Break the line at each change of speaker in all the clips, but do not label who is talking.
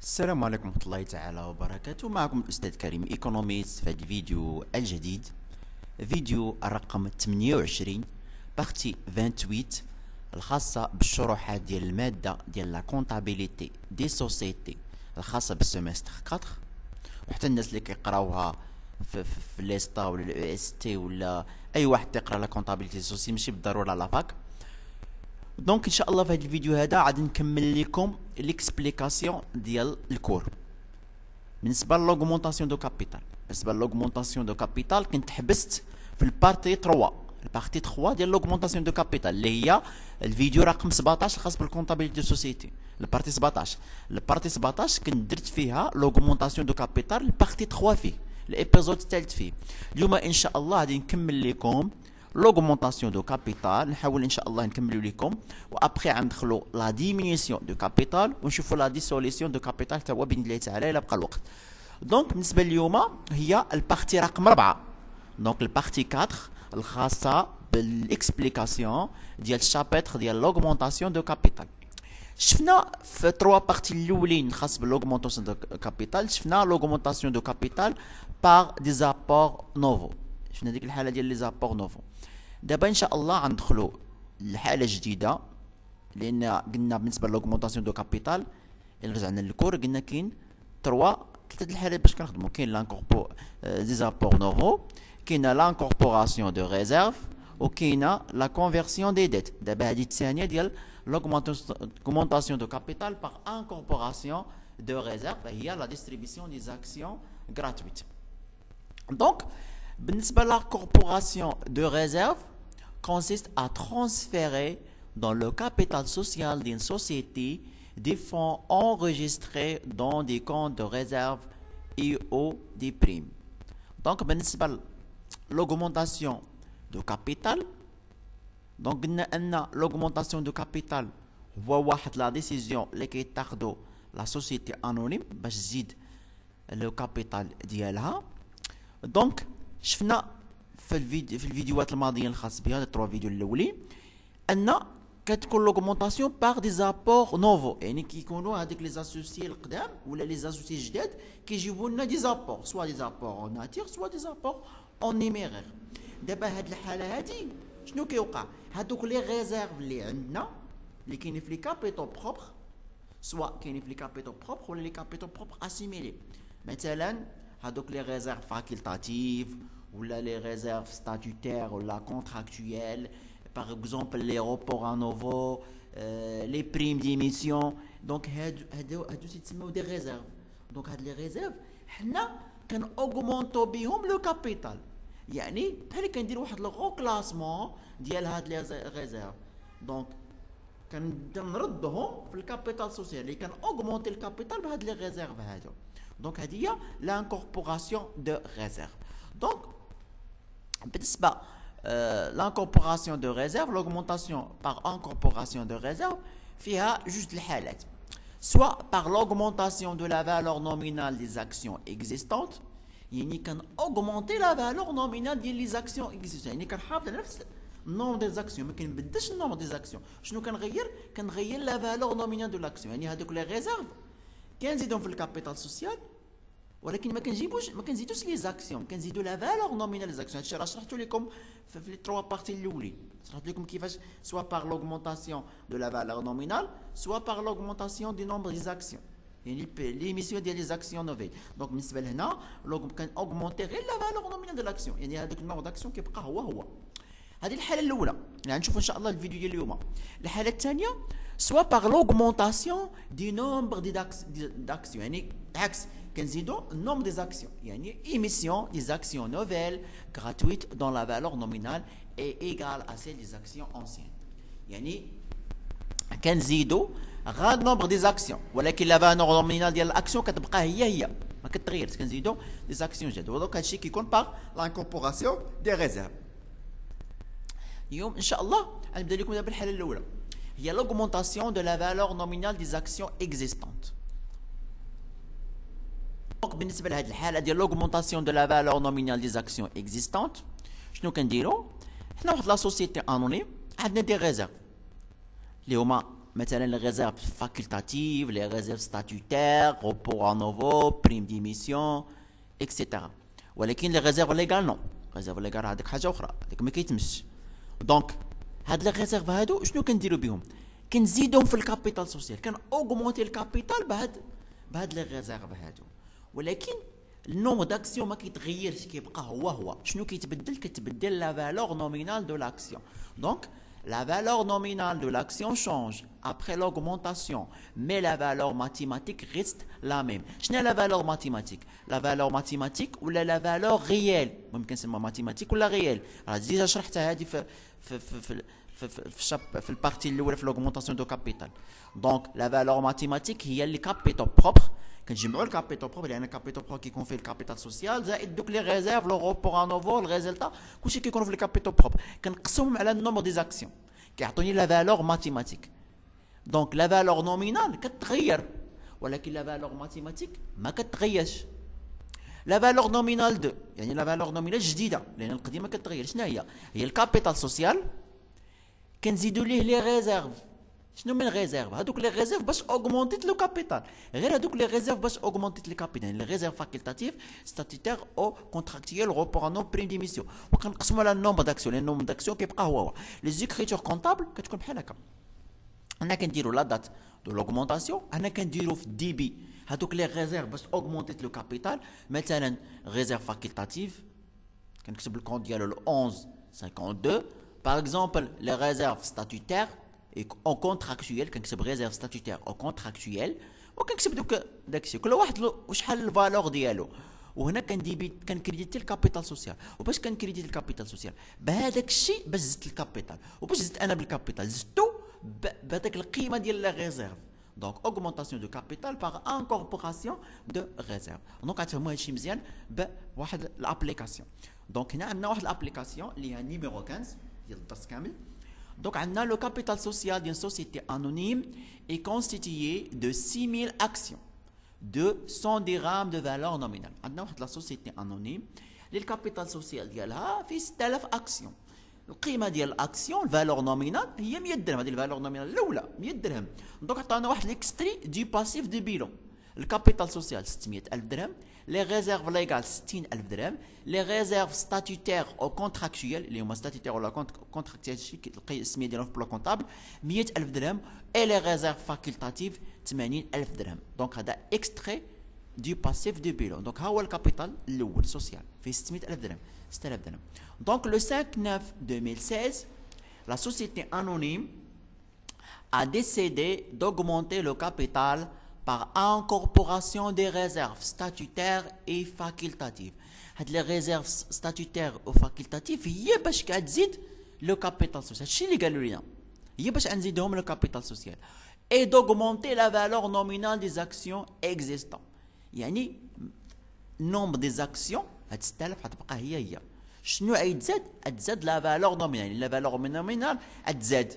السلام عليكم ورحمة الله تعالى وبركاته. معكم الأستاذ كريم إيكونوميست في هذا الفيديو الجديد، فيديو الرقم 28 بارتي 28 الخاصة بالشروحات ديال المادة ديال لا كونتابيليتي دي سوسيتي الخاصة بالسيمستر 4، وحتى الناس اللي كيقراوها في ليستا ولا الاو اس تي ولا اي واحد تيقرا لا كونتابيليتي دي سوسيتي ماشي بالضرورة لا فاك. دونك ان شاء الله في هذا الفيديو هذا غادي نكمل لكم ليكسبليكاسيون ديال الكور بالنسبه لوغمونطاسيون دو كابيتال. بالنسبه لوغمونطاسيون دو كابيتال كنت حبست في البارتي 3 ديال لوغمونطاسيون دو كابيتال اللي هي الفيديو رقم 17 الخاص بالكونطابيليتي دو سوسيتي. البارتي 17 كنت درت فيها لوغمونطاسيون دو كابيتال البارتي 3 فيه الابيزود الثالث فيه. اليوم ان شاء الله غادي نكمل لكم l'augmentation de capital. نحاول ان شاء الله نكملوا لكم وابخي غندخلوا لا ديمينيسيون دو كابيتال ونشوفوا لا ديسوليسيون دو كابيتال حتى هو باذن الله تعالى الا بقى الوقت. دونك بالنسبه اليوم هي البارتي رقم 4، دونك البارتي 4 الخاصه بالاكسبليكاسيون ديال الشابتر ديال l'augmentation دو كابيتال. شفنا في 3 بارتي الاولين الخاص بالاugmentation دو كابيتال، شفنا l'augmentation دو كابيتال بار دي زابور نوفو، شفنا ديك الحاله ديال لي زابور نوفو. دابا ان شاء الله غندخلوا لحاله جديده، لان قلنا بالنسبه لوغمونطاسيون دو كابيتال الا رجعنا للكور قلنا كاين ثلاثه الحالات باش كنخدموا. كاين لانكوربو دي زابور نوفو، كاينه لانكوربوراسيون دو ريزيرف، وكاينه لا كونفيرسيون دي ديت. دابا هذه الثانيه ديال لوغمونطاسيون دو كابيتال باغ انكوربوراسيون دو ريزيرف هي لا ديستريبيسيون دي زاكسيون غراتويت. دونك بالنسبه لا corporation de réserve consiste à transférer dans le capital social d'une société des fonds enregistrés dans des comptes de réserve et ou des primes. Donc بالنسبة l'augmentation de capital، donc قلنا أن l'augmentation de capital هو واحد لا ديسيزيون اللي كيتاخدو لا سوسيتي انونيم باش تزيد لو كابيتال ديالها. دونك شفنا في الفيديوهات الماضيه الخاص بها 3 فيديو الاولين ان كتكون لوغمونطاسيون باغ دي زابور نوفو، يعني كيكونوا هذيك لي زاسوسي القدام ولا لي زاسوسي الجداد كيجيبوا لنا دي زابور، سوا دي زابور اون ناتير سوا دي زابور اون نيميرير. دابا هاد الحاله هادي شنو كيوقع؟ هادوك لي ريزيرف اللي عندنا اللي كاينين في لي كابيتو بروبر، سوا كاينين في لي كابيتو بروبر ولا لي كابيتو بروبر اسيميلي. مثلا هادوك لي ريزيرف فاكولتاتيف ولا لي ريزيرف ستاتutaires ولا كونتراكتويال، باغ اكزومبل لي روبور ان نوفو، لي بريم ديميسيون. دونك هادو تيتسموا دي ريزيرف. دونك هاد لي ريزيرف حنا كان اوغمونطو بهم لو كابيتال، يعني بحال كندير واحد لو غو كلاسمون ديال هاد لي ريزيرف. دونك كنبدا نردهم في الكابيتال سوسيال اللي كان اوغمونتي الكابيتال بهاد لي ريزيرف هادو. دونك هذه هي l'incorporation de réserve. Donc بالنسبة l'incorporation de réserve، l'augmentation par incorporation de réserve فيها جوج الحالات، soit par l'augmentation de la valeur nominale des actions existantes، يعني كان augmenter la valeur nominale ديال les actions existantes، يعني كنحافظ على نفس النوم ديال زاكسيون، ما كنبدلش النوم ديال زاكسيون. شنو كنغير لا valeur nominale de l'action، يعني هذوك لي ريزيرف كنزيدهم في الكابيتال سوسيال ولكن ما كنزيدوش لي زاكسيون، كنزيدو لا فالور نومينال لي زاكسيون. هادشي راه شرحتو لكم في لي 3 بارتي الاولين، شرحت لكم كيفاش سوا باغ لوغمونطاسيون دو لا فالور نومينال سوا باغ لوغمونطاسيون دي نومبر دي زاكسيون، يعني ليميسيون ديال لي زاكسيون نوفيل. دونك بالنسبه لهنا كان اوغمونتي غير لا فالور نومينال دو لاكسيون، يعني هذاك النومبر داكسيون كيبقى هو. هذه الحاله الاولى اللي غنشوفوا ان شاء الله الفيديو ديال اليوم. الحاله الثانيه سوا باغ لوغمونطاسيون دي نومبر داكسيون، يعني عكس كنزيدو النوم دي زاكسيون، يعني émission des actions nouvelles gratuites dont la valeur nominale est égale à celle des actions anciennes. يعني كنزيدو غير النومبر دي زاكسيون ولكن لا فالور نومينال ديال الاكسيون كتبقى هي ما كتغيرش، كنزيدو دي زاكسيون جداد. ودونك هادشي كيكون باغ لانكوربوراسيون دي ريزيرف. اليوم ان شاء الله غنبدا لكم دابا الحاله الاولى هي l'augmentation de la valeur nominale des actions existantes. دونك بالنسبه لهاد الحاله ديال لوغمونطاسيون دو لا فالور نومينال دي زاكسيون اكزيستونت، شنو كنديرو؟ حنا واحد لا سوسيتي انونيم عندنا دي ريزيرف اللي هما مثلا les réserves facultatives, les réserves statutaires, report à nouveau, prime d'émission, etc. ولكن les réserves légales non. réserve légale هذيك حاجه اخرى، هذيك ما كيتمش. دونك هاد لي ريزيرف هادو شنو كنديرو بهم؟ كنزيدهم في الكابيتال سوسيال، كان اوغمونتي الكابيتال بهاد لي ريزيرف هادو، ولكن النوم داكسيون ما كيتغيرش، كيبقى هو. شنو كيتبدل؟ كتبدل لا فالور نومينال دو لاكسيون. دونك la valeur nominale de l'action change après l'augmentation, mais la valeur mathématique reste la même. شنو la valeur mathématique? La valeur mathématique ou la valeur réelle؟ ممكن نسميها mathématique ولا réelle. راه ديجا شرحتها هذه في البارتي الاولى في l'augmentation de capital. Donc la valeur mathématique هي اللي capital propre. كنجمعوا الكابيتال بروب، لان الكابيتال بروب كيكون فيه الكابيتال سوسيال زائد دوك لي ريزيرف لو روبور انوفو الريزلتا، كلشي كيكونوا في الكابيتال بروب. كنقسمهم على النومبر دي زاكسيون كيعطوني لا فالور ماتيماتيك. دونك لا فالور نومينال كتغير، ولكن لا فالور ماتيماتيك ما كتغيرش. لا فالور نومينال دو يعني لا فالور نومينال جديده، لان القديمه كتغير. شنو هي الكابيتال سوسيال. كنزيدوا ليه لي ريزيرف. شنو من ريزيرف؟ هذوك لي ريزيرف باش اوغمونتيت لو كابيتال، غير هذوك لي ريزيرف باش اوغمونتيت لي كابيتال، يعني لي ريزيرف فاكولتاتيف ستاتيتير او كونتراكتيال روبور انو بريم ديميسيون. وكنقسموا على النومبر داكسيون، لان النومبر داكسيون كيبقى هو. لي زيكريتور كونطابل كتكون بحال هكا. هنا كنديروا لا دات دو لوغمونطاسيون، هنا كنديروا في دي بي هذوك لي ريزيرف باش اوغمونتيت لو كابيتال. مثلا ريزيرف فاكولتاتيف كنكتب الكونت ديالو ل 1152. باغ اكزومبل لي ريزيرف ستاتيتير او كونتراكتويال كنكتب ريزيرف ستاتيتير او كونتراكتويال، وكنكتب داكشي كل واحد وشحال الفالور ديالو. وهنا كنكريديتي الكابيتال سوسيال. وباش كنكريديتي الكابيتال سوسيال بهذاك الشيء باش زدت الكابيتال، وباش زدت انا بالكابيتال زدتو بهذاك القيمه ديال لا ريزيرف. دونك اوغمونطاسيون دو كابيتال باغ انكوربوراسيون دو ريزيرف. دونك غتفهموا هادشي مزيان بواحد الابليكاسيون. دونك هنا عندنا واحد الابليكاسيون اللي هي نيميرو 15 ديال الدرس كامل. Donc, le capital social d'une société anonyme est constitué de 6000 actions de 100 dirhams de valeur nominale. عندنا واحد لا سوسيتي انونيم اللي الكابيتال سوسيال ديالها في 6000 اكسيون. القيمه ديال الاكسيون الفالور نومينال هي 100 درهم. هذه الفالور نومينال الاولى 100 درهم. دونك عطانا واحد ليكستري دي باسيف دي بيلون. الكابيتال سوسيال 600000 درهم، les réserves légales 60000 درهم، les réserves statutaires او كونتراكتويال اللي هما ستاتيتير ولا كونتراكتويال شي كتلقى السميه ديالهم في بلو كونطابل 100000 درهم، et les réserves facultatives 80000 درهم. دونك هذا اكستري دي باسيف دي بيلون. دونك ها هو الكابيتال الاول سوسيال فيه 600000 درهم 6000 درهم. دونك لو 5/9 2016 la société anonyme a décidé d'augmenter le capital par incorporation des réserves statutaires et facultatives. هاد les réserves statutaires ou facultatives هي باش كتزيد لو كابيتال سوسيال. هادشي اللي قالوا لنا هي باش نزيدهم لو كابيتال سوسيال. et d'augmenter la valeur nominale des actions existantes. يعني النومبر دي زاكسيون هاد 6000 غتبقى هي. شنو غيتزاد؟ غتزاد لا فالور نومينال، يعني لا فالور نومينال غتزاد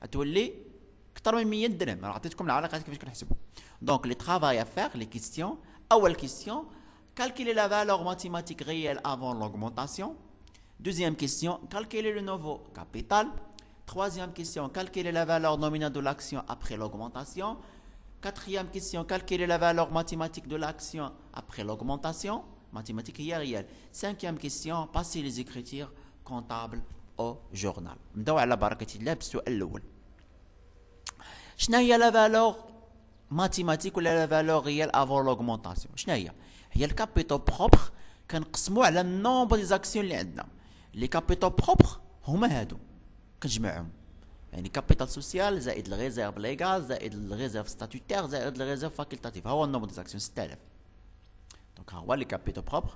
غتولي اكثر من 100 درهم. راه عطيتكم العلاقات كيفاش كنحسبوا. دونك لي طرافاي ا فير لي كيستيون. اول كيستيون calculer la valeur mathématique réelle avant l'augmentation. Deuxième question, calculer le nouveau capital. Troisième question, calculer la valeur nominale de l'action après l'augmentation. Quatrième question, calculer la valeur mathématique de l'action après l'augmentation. Mathématique hier réelle. Cinquième question, passer les écritures comptables au journal. نبداو على بركة الله بالسؤال الأول. شنو هي لا فالور ماتيماتيك ولا لا فالور ريال افون لوغمونطاسيون؟ شنو هي الكابيتال بروبر كنقسموا على النومبر دي زاكسيون اللي عندنا. لي كابيتال بروبر هما هادو كنجمعهم، يعني كابيتال سوسيال زائد الريزيرف ليغال زائد الريزيرف ستاتيتير زائد الريزيرف فاكولتاتيف. ها هو النومبر دي زاكسيون 6000. دونك ها هو لي كابيتال بروبر،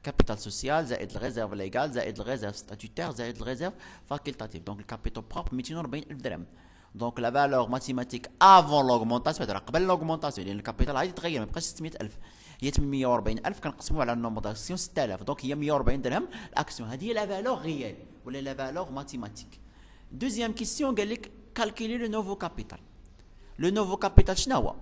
كابيتال سوسيال زائد الريزيرف ليغال زائد الريزيرف ستاتيتير زائد الريزيرف فاكولتاتيف. دونك الكابيتال بروبر 240000 درهم. دونك لا فالور ماتيماتيك افون لوغمونطاسيون هذا قبل لوغمونطاسيون، لان الكابيتال غادي يتغير ما يبقاش 600000 هي 840000 كنقسموها على النومبر داكسيون 6000. دونك هي 140 درهم الاكسيون. هذه هي لا فالور ريال ولا لا فالور ماتيماتيك. دوزيام كيسيون قال لك كالكولي لو نوفو كابيتال. لو نوفو كابيتال شنو هو؟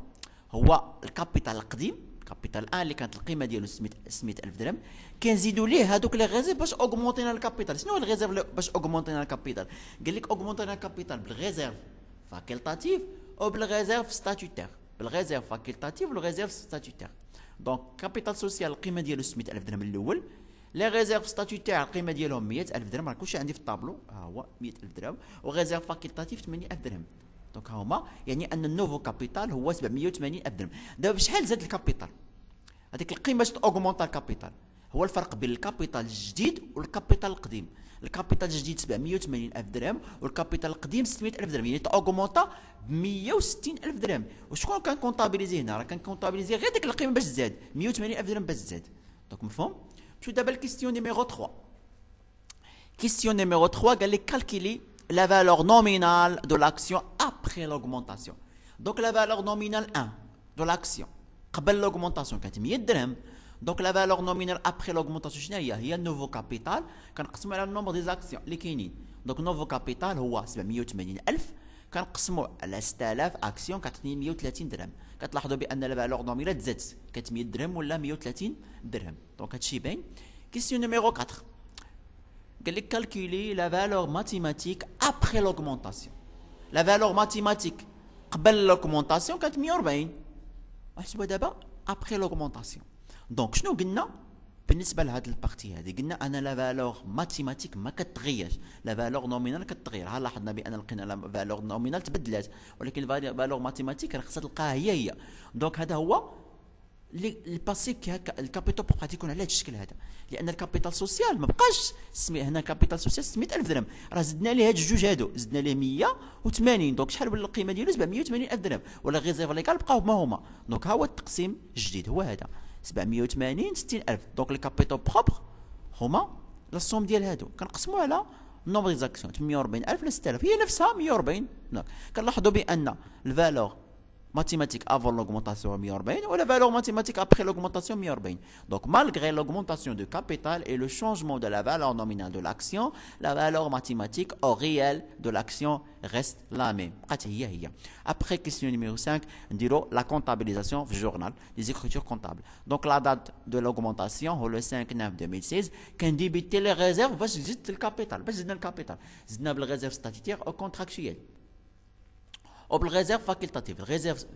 هو الكابيتال القديم كابيتال 1 اللي كانت القيمه ديالو 600000 درهم، كنزيدوا ليه هذوك لي ريزيرف باش اوغمونتينا الكابيتال. شنو هو الريزيرف باش اوغمونتينا الكابيتال؟ قال لك اوغمونتينا الكابيتال بالريزيرف فاكولتاتيف او بالريزيرف ستاتيتير. بالريزيرف فاكولتاتيف والريزيرف ستاتيتير. دونك كابيتال سوسيال القيمه ديالو 600000 درهم الاول. لي ريزيرف ستاتيتير القيمه ديالهم 100000 درهم، راه كلشي عندي في الطابلو، ها هو 100000 درهم. وريزيرف فاكولتاتيف 800000 درهم. دونك ها هما، يعني ان النوفو كابيتال هو 780000 درهم. دابا بشحال زاد الكابيتال؟ هذيك القيمه باش اوغمونطا الكابيتال، هو الفرق بين الكابيتال الجديد والكابيتال القديم. الكابيتال الجديد 780000 درهم والكابيتال القديم 600000 درهم، يعني اوغمونطا ب 160000 درهم. وشكون كان كونطابيليزي هنا؟ راه كان كونطابيليزي غير ديك القيمه باش تزاد 180000 درهم باش تزاد. دونك مفهوم؟ نمشيو دابا الكيستيون نيميرو 3. كيستيون نيميرو 3 قال لك كالكيلي la valeur nominale de l'action après l'augmentation. Donc la valeur nominale 1 de l'action قبل l'augmentation كانت 100 درهم. دونك لا فالور نومينال ابخي لوغمونطاسيون شنو هي النوفو كابيتال كنقسمو على النومبر دي زاكسيون اللي كاينين. دونك نوفو كابيتال هو 780000 كنقسمو على 6000 اكسيون كتعطيني 130 درهم. كتلاحظوا بان لا فالور نومينال تزادت، كانت 100 درهم ولا 130 درهم. دونك هادشي باين. كيسيون نيميرو 4 قال لك كالكولي لا فالور ماتيماتيك ابخي لوغمونطاسيون. لا فالور ماتيماتيك قبل لوغمونطاسيون كانت 140، احسبوها دابا ابخي لوغمونطاسيون. دونك شنو قلنا بالنسبه لهاد البارتي هذه؟ قلنا ان لا فالور ماتيماتيك ما كتغيرش، لا فالور نومينال كتغير. ها لاحظنا بان لقينا لا فالور نومينال تبدلات، ولكن فالور ماتيماتيك راه خصها تلقاها هي. دونك هذا هو الباسيف الكابيتال بقى تيكون على هذا الشكل هذا، لان الكابيتال سوسيال ما بقاش هنا كابيتال سوسيال 600000 درهم، راه زدنا ليه هاد الجوج هادو، زدنا ليه 180. دونك شحال ولا القيمه ديالو 780000 درهم، ولا ريزيرف ليغال بقاو هما هما. دونك ها هو التقسيم الجديد هو هذا 780 60000. دونك لي كابيتال بروبر هما لا سوم ديال هادو كنقسموها على النومبر دي زاكسيون 840000 ل 6000 هي نفسها 140. كنلاحظوا بان الفالور mathématique avant l'augmentation 140 ou la valeur mathématique après l'augmentation 140. Donc malgré l'augmentation du capital et le changement de la valeur nominale de l'action, la valeur mathématique au réel de l'action reste la même. Après question numéro 5, on dira la comptabilisation du journal, les écritures comptables. Donc la date de l'augmentation le 5/9/2016 quand débiter les réserves باش زدت الكابيتال، باش زدنا الكابيتال زدنا بالريزيرف ستاتيتير او كونتراكتويال او بالريزيرف فاكولتاتيف. الريزيرف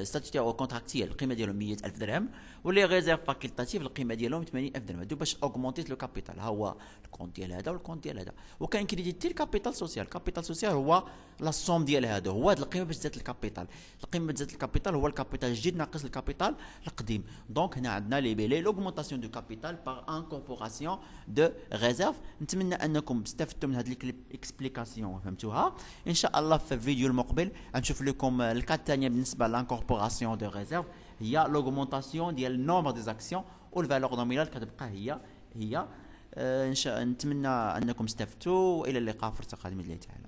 ستاتيتير او كونتراكتيال القيمه ديالهم 100000 درهم، ولي ريزيرف فاكولتاتيف القيمه ديالهم 80000 درهم. هادو باش اوغمونتيت لو كابيتال، ها هو الكونت ديال هذا والكونت ديال هذا. وكاين كريديتي الكابيتال سوسيال. الكابيتال سوسيال هو لا سوم ديال هادو، هو هاد القيمه باش زادت الكابيتال. القيمه باش زادت الكابيتال هو الكابيتال الجديد ناقص الكابيتال القديم. دونك هنا عندنا لي بيلي لوغمونطاسيون دو كابيتال بار انكوربوراسيون دو ريزيرف. نتمنى انكم استفدتوا من هاد الاكسبليكاسيون وفهمتوها. ان شاء الله في الفيديو المقبل غنشوف لكم الكات الثانيه بالنسبه لانكوربوراسيون دو ريزيرف، هي l'augmentation ديال النومبر دي زاكسيون والفالور نومينال كتبقى هي. ان شاء نتمنى انكم استفدتوا، والى اللقاء في القادم باذن الله تعالى.